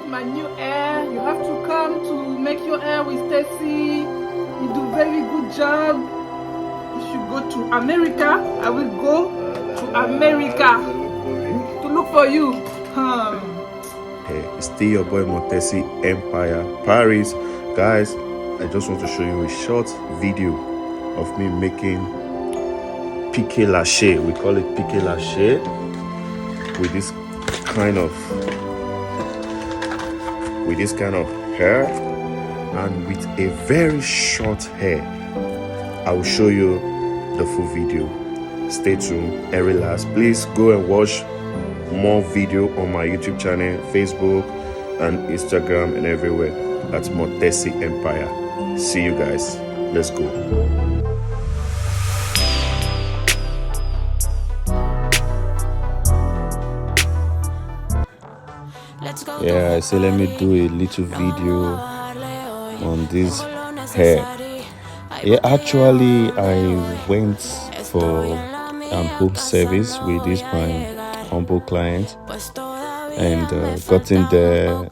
my new hair. You have to come to make your hair with Stacy. You do very good job. You should go to America. I will go to America to look for you. Hey, it's still your boy Montesi Empire Paris. Guys, I just want to show you a short video of me making piqué laché. We call it piqué laché with this kind of hair and with a very short hair. I will show you the full video. Stay tuned and relax. Please go and watch more video on my YouTube channel, Facebook and Instagram and everywhere at Montesi Empire. See you guys. Let's go. Yeah, so let me do a little video on this hair. Yeah, actually I went for home service with this my humble client, and got in there.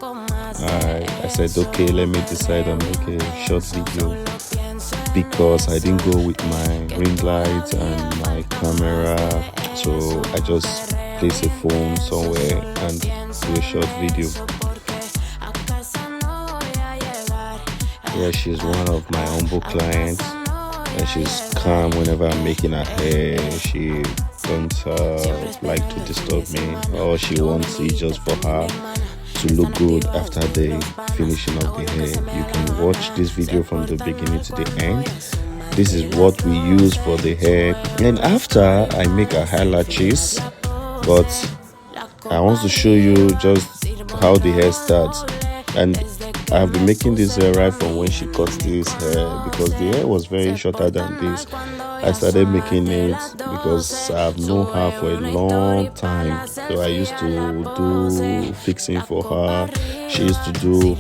I said, okay, let me decide and make a short video, because I didn't go with my ring light and my camera, so I just place a phone somewhere and do a short video. Yeah, she's one of my humble clients, and she's calm whenever I'm making her hair. She don't like to disturb me. All she wants is just for her to look good after the finishing of the hair. You can watch this video from the beginning to the end. This is what we use for the hair, and after I make her eyelashes, but I want to show you just how the hair starts. And I've been making this hair right from when she cut this hair, because the hair was very shorter than this. I started making it because I've known her for a long time. So I used to do fixing for her. She used to do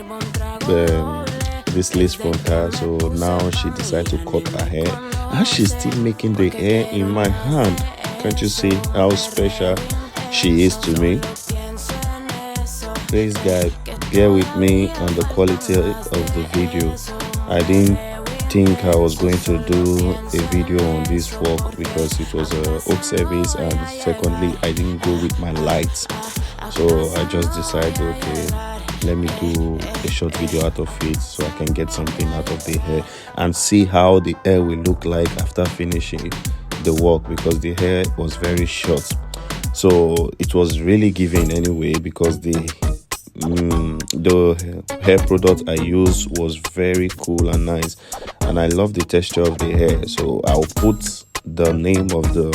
this lace frontal. So now she decided to cut her hair, and she's still making the hair in my hand. Can't you see how special she is to me? Please guys, bear with me on the quality of the video. I didn't think I was going to do a video on this work because it was a home service, and secondly I didn't go with my lights, so I just decided, okay, let me do a short video out of it so I can get something out of the hair and see how the hair will look like after finishing the work, because the hair was very short. So it was really giving anyway, because the hair product I used was very cool and nice, and I love the texture of the hair. So I'll put the name of the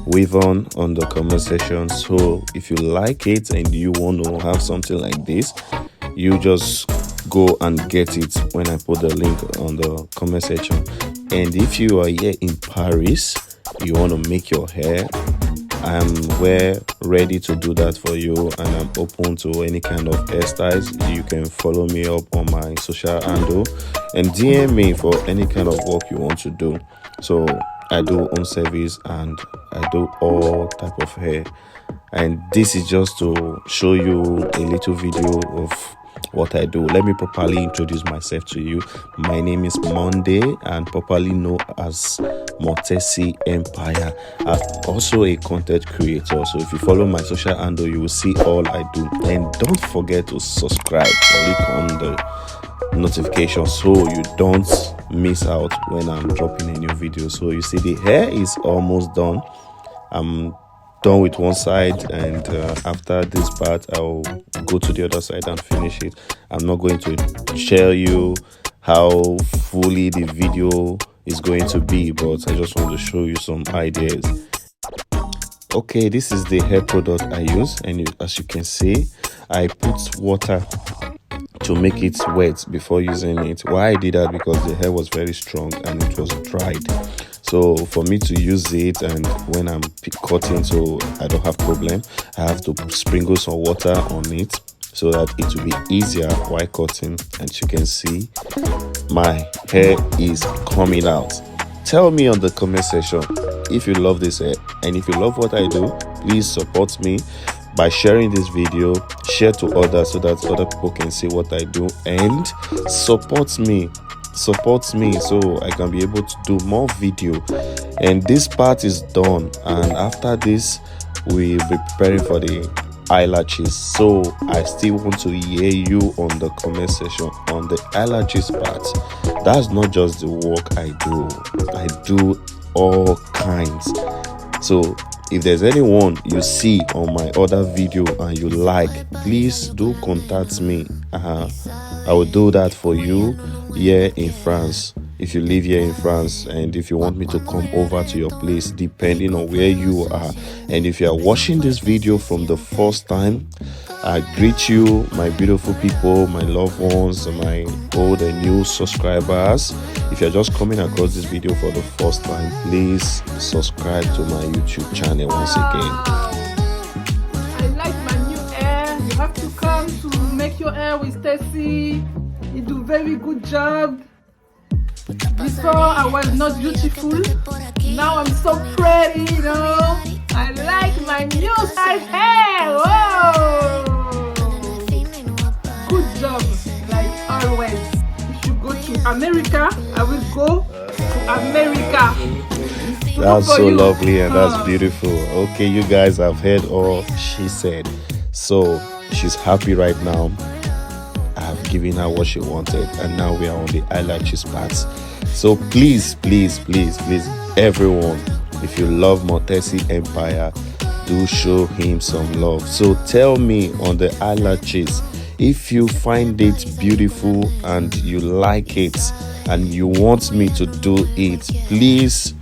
weave on the comment section. So if you like it and you want to have something like this, you just go and get it when I put the link on the comment section. And if you are here in Paris, you want to make your hair, I'm ready to do that for you, and I'm open to any kind of hairstyles. You can follow me up on my social handle and DM me for any kind of work you want to do. So I do home service and I do all type of hair, and this is just to show you a little video of what I do. Let me properly introduce myself to you. My name is Monday, and properly known as Montesi Empire. I'm also a content creator, so if you follow my social handle, you will see all I do. And don't forget to subscribe, click on the notification so you don't miss out when I'm dropping a new video. So you see the hair is almost done. I'm done with one side, and after this part I'll go to the other side and finish it. I'm not going to share you how fully the video is going to be, but I just want to show you some ideas. Okay, this is the hair product I use, and as you can see, I put water to make it wet before using it. Why I did that, because the hair was very strong and it was dried. So for me to use it, and when I'm cutting, so I don't have problem, I have to sprinkle some water on it so that it will be easier while cutting. And you can see my hair is coming out. Tell me on the comment section if you love this hair, and if you love what I do, please support me by sharing this video. Share to others so that other people can see what I do, and support me so I can be able to do more video. And this part is done, and after this we'll be preparing for the eyelashes. So I still want to hear you on the comment section on the eyelashes part. That's not just the work I do all kinds. So if there's anyone you see on my other video and you like, please do contact me. I will do that for you here in France. If you live here in France, and if you want me to come over to your place, depending on where you are. And if you are watching this video from the first time, I greet you, my beautiful people, my loved ones, my old and new subscribers. If you're just coming across this video for the first time, please subscribe to my YouTube channel once again. I like my new hair. You have to come to make your hair with Stacy. You do very good job. Before I was not beautiful. Now I'm so pretty, you know. I like my new style hair. Whoa! Good job, like always. If you go to America, I will go to America. That's so lovely and that's beautiful. Okay, you guys have heard all she said. So she's happy right now. I have given her what she wanted, and now we are on the eyelashes parts. So please, everyone, if you love Montesi Empire, do show him some love. So tell me on the eyelashes if you find it beautiful and you like it and you want me to do it. Please,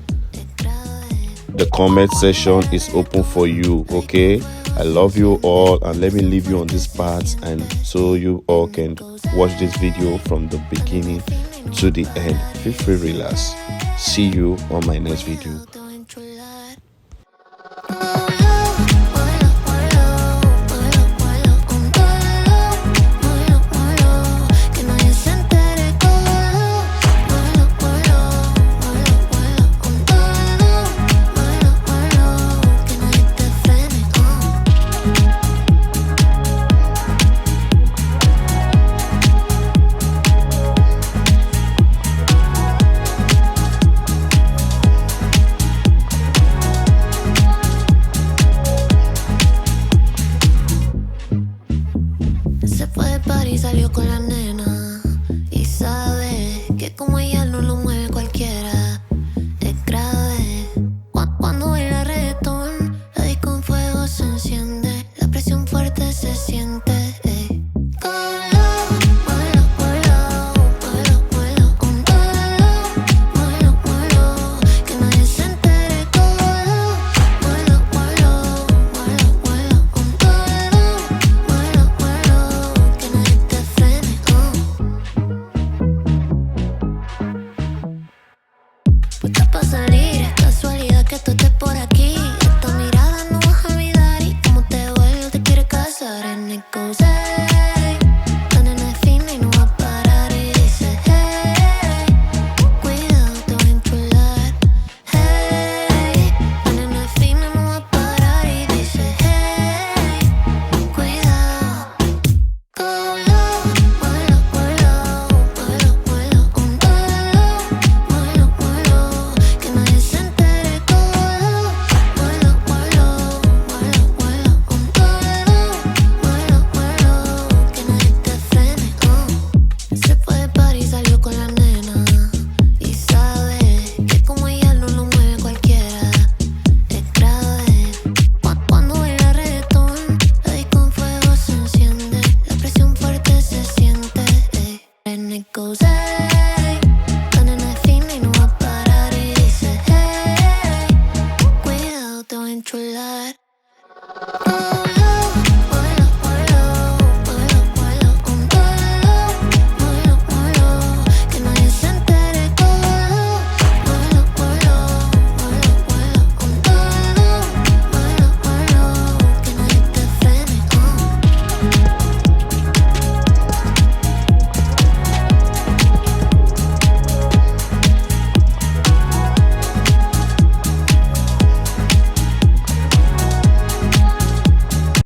the comment section is open for you. Okay, I love you all, and let me leave you on this part, and so you all can watch this video from the beginning to the end. Feel free, relax. See you on my next video. Salió con la